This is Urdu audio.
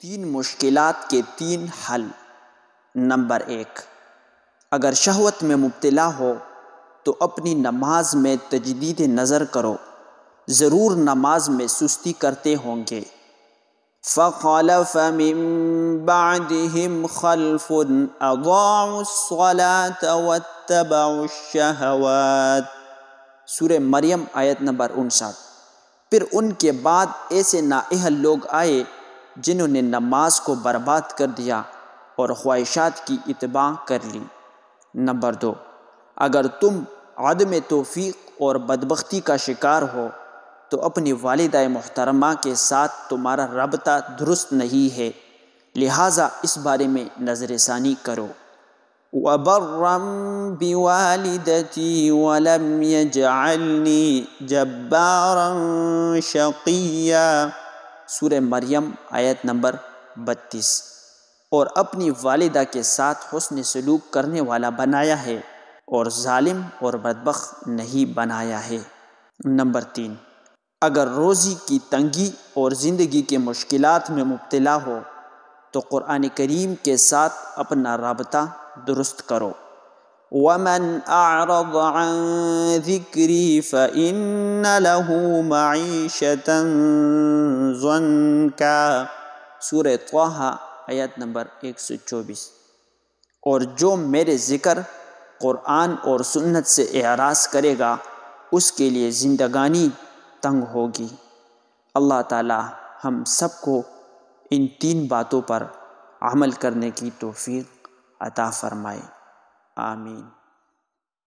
تین مشکلات کے تین حل۔ نمبر 1، اگر شہوت میں مبتلا ہو تو اپنی نماز میں تجدید نظر کرو، ضرور نماز میں سستی کرتے ہوں گے۔ فَخَلَفَ مِن بَعْدِهِمْ خَلْفٌ أَضَاعُوا الصَّلَاةَ وَاتَّبَعُوا الشَّهَوَاتِ، سورہ مریم آیت نمبر 59۔ پھر ان کے بعد ایسے نااہل لوگ آئے جنہوں نے نماز کو برباد کر دیا اور خواہشات کی اتباع کر لی۔ نمبر 2، اگر تم عدم توفیق اور بدبختی کا شکار ہو تو اپنی والدہ محترمہ کے ساتھ تمہارا رابطہ درست نہیں ہے، لہٰذا اس بارے میں نظر ثانی کرو۔ وَبَرًّا بِوَالِدَتِي وَلَمْ يَجْعَلْنِي جَبَّارًا شَقِيًّا، سورہ مریم آیت نمبر 32۔ اور اپنی والدہ کے ساتھ حسن سلوک کرنے والا بنایا ہے اور ظالم اور بدبخت نہیں بنایا ہے۔ نمبر 3، اگر روزی کی تنگی اور زندگی کے مشکلات میں مبتلا ہو تو قرآن کریم کے ساتھ اپنا رابطہ درست کرو۔ وَمَنْ أَعْرَضَ عَنْ ذِكْرِي فَإِنَّ لَهُ مَعِيشَةً ضَنْكًا، سورہ طٰہٰ آیت نمبر 124۔ اور جو میرے ذکر، قرآن اور سنت سے اعراض کرے گا اس کے لیے زندگانی تنگ ہوگی۔ اللہ تعالی ہم سب کو ان تین باتوں پر عمل کرنے کی توفیق عطا فرمائے، آمین۔